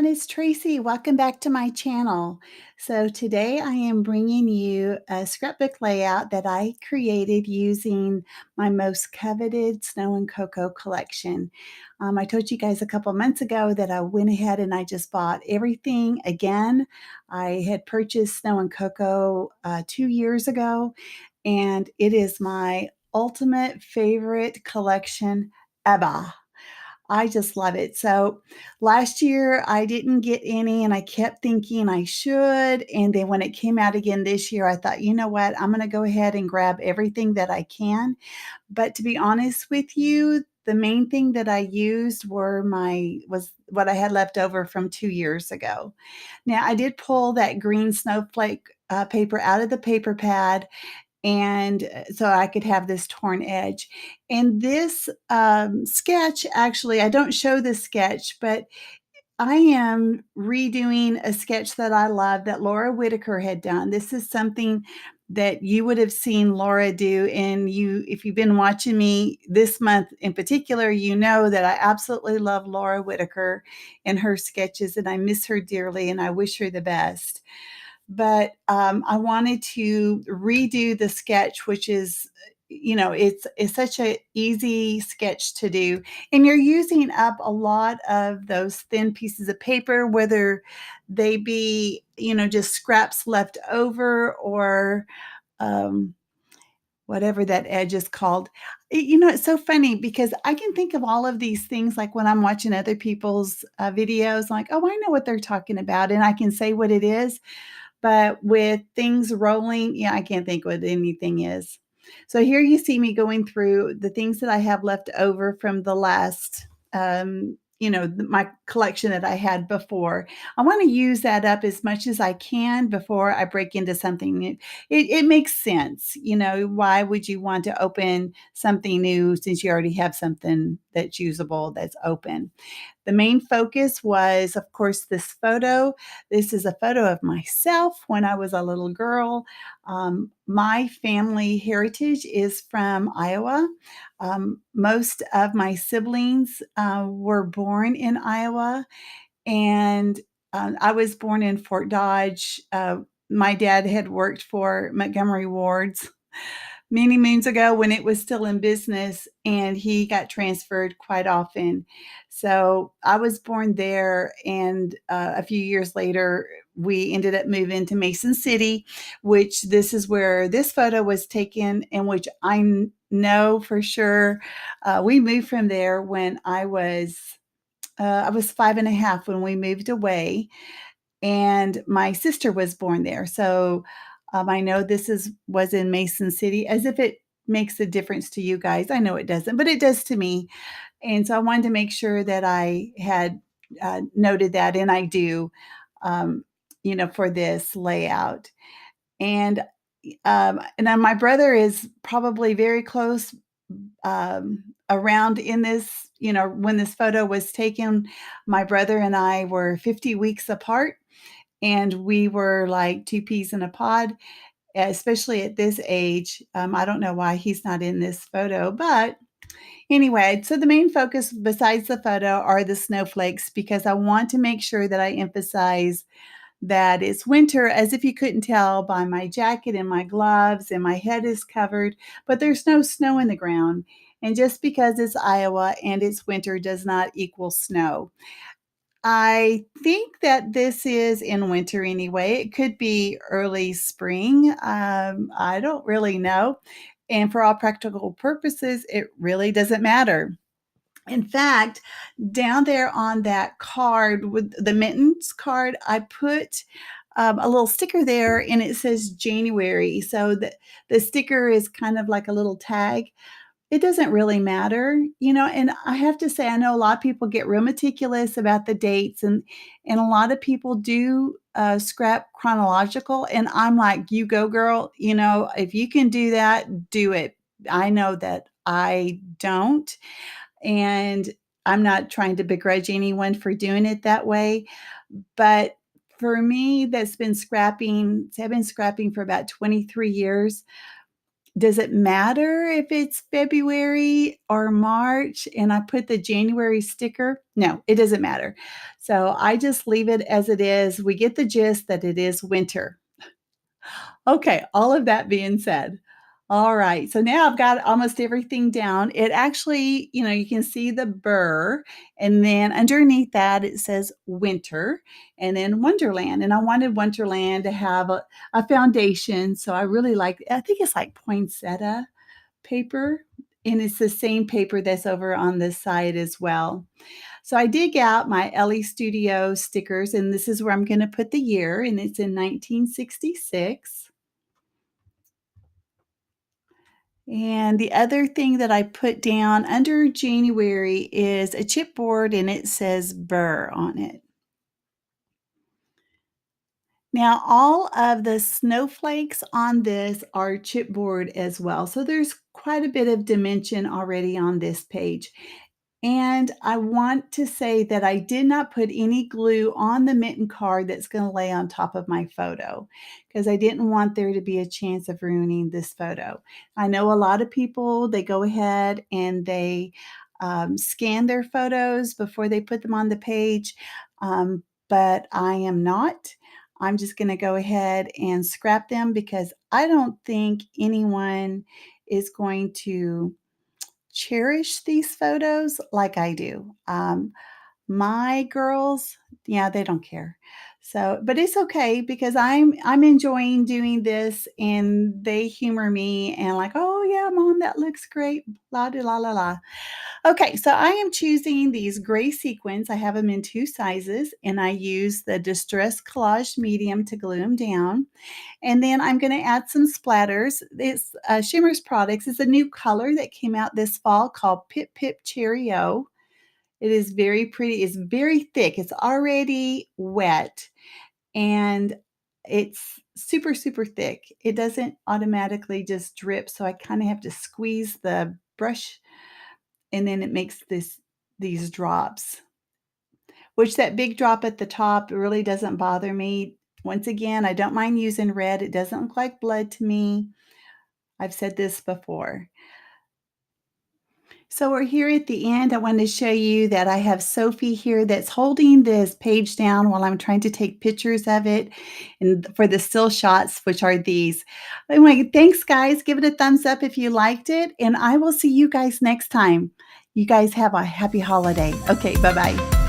it's Tracy. Welcome back to my channel. So today I am bringing you a scrapbook layout that I created using my most coveted Snow and Cocoa collection. I told you guys a couple months ago that I went ahead and I just bought everything again. I had purchased Snow and Cocoa 2 years ago, and it is my ultimate favorite collection ever. I just love it. So last year I didn't get any and I kept thinking I should. And then when it came out again this year, I thought, you know what? I'm going to go ahead and grab everything that I can. But to be honest with you, the main thing that I used was what I had left over from 2 years ago. Now I did pull that green snowflake paper out of the paper pad, and so I could have this torn edge. And this sketch, actually, I don't show this sketch, but I am redoing a sketch that I love that Laura Whitaker had done. This is something that you would have seen Laura do, and if you've been watching me this month in particular, you know that I absolutely love Laura Whitaker and her sketches, and I miss her dearly, and I wish her the best. But I wanted to redo the sketch, which is, it's such an easy sketch to do. And you're using up a lot of those thin pieces of paper, whether they be, just scraps left over or um, whatever that edge is called. It's so funny because I can think of all of these things like when I'm watching other people's videos, like, oh, I know what they're talking about, and I can say what it is. But with things rolling, yeah, I can't think what anything is. So here you see me going through the things that I have left over from the last, my collection that I had before. I want to use that up as much as I can before I break into something new. It makes sense. Why would you want to open something new since you already have something that's usable, that's open? The main focus was, of course, this photo. This is a photo of myself when I was a little girl. My family heritage is from Iowa. Most of my siblings were born in Iowa, and I was born in Fort Dodge. My dad had worked for Montgomery Ward's many moons ago when it was still in business, and he got transferred quite often. So I was born there, and a few years later, we ended up moving to Mason City, which this is where this photo was taken, and which know for sure. We moved from there when I was 5 and a half when we moved away, and my sister was born there. So I know was in Mason City, as if it makes a difference to you guys. I know it doesn't, but it does to me. And so I wanted to make sure that I had noted that, and I do, um, for this layout. And then my brother is probably very close around in this. When this photo was taken, my brother and I were 50 weeks apart, and we were like two peas in a pod, especially at this age. I don't know why he's not in this photo, but anyway, so the main focus besides the photo are the snowflakes, because I want to make sure that I emphasize that it's winter, as if you couldn't tell by my jacket and my gloves, and my head is covered, but there's no snow in the ground. And just because it's Iowa and it's winter does not equal snow. I think that this is in winter anyway. It could be early spring. I don't really know. And for all practical purposes, it really doesn't matter. In fact, down there on that card, with the mittens card, I put a little sticker there, and it says January. So the sticker is kind of like a little tag. It doesn't really matter, and I have to say, I know a lot of people get real meticulous about the dates, and a lot of people do scrap chronological, and I'm like, you go, girl. If you can do that, do it. I know that I don't, and I'm not trying to begrudge anyone for doing it that way. But for me, I've been scrapping for about 23 years. Does it matter if it's February or March and I put the January sticker? No, it doesn't matter. So I just leave it as it is. We get the gist that it is winter. Okay, all of that being said. All right, so now I've got almost everything down. It actually, you can see the burr, and then underneath that it says winter, and then Wonderland. And I wanted Wonderland to have a foundation, so I really like, I think it's like poinsettia paper, and it's the same paper that's over on this side as well. So I dig out my Ellie Studio stickers, and this is where I'm going to put the year, and it's in 1966. And the other thing that I put down under January is a chipboard, and it says Burr on it. Now, all of the snowflakes on this are chipboard as well. So there's quite a bit of dimension already on this page. And I want to say that I did not put any glue on the mitten card that's going to lay on top of my photo because I didn't want there to be a chance of ruining this photo. I know a lot of people, they go ahead and they scan their photos before they put them on the page, but I am not. I'm just going to go ahead and scrap them because I don't think anyone is going to cherish these photos like I do. My girls, yeah, they don't care. So, but it's okay because I'm enjoying doing this, and they humor me and like, oh yeah, mom, that looks great. La di la la la. Okay, so I am choosing these gray sequins. I have them in 2 sizes, and I use the Distress Collage Medium to glue them down. And then I'm gonna add some splatters. This, Shimmer's Products is a new color that came out this fall called Pip Pip Cherry O. It is very pretty. It's very thick. It's already wet, and it's super, super thick. It doesn't automatically just drip, so I kinda have to squeeze the brush, and then it makes these drops, which that big drop at the top really doesn't bother me. Once again, I don't mind using red. It doesn't look like blood to me. I've said this before. So we're here at the end. I wanted to show you that I have Sophie here that's holding this page down while I'm trying to take pictures of it and for the still shots, which are these. Anyway, thanks guys. Give it a thumbs up if you liked it, and I will see you guys next time. You guys have a happy holiday. Okay, bye-bye.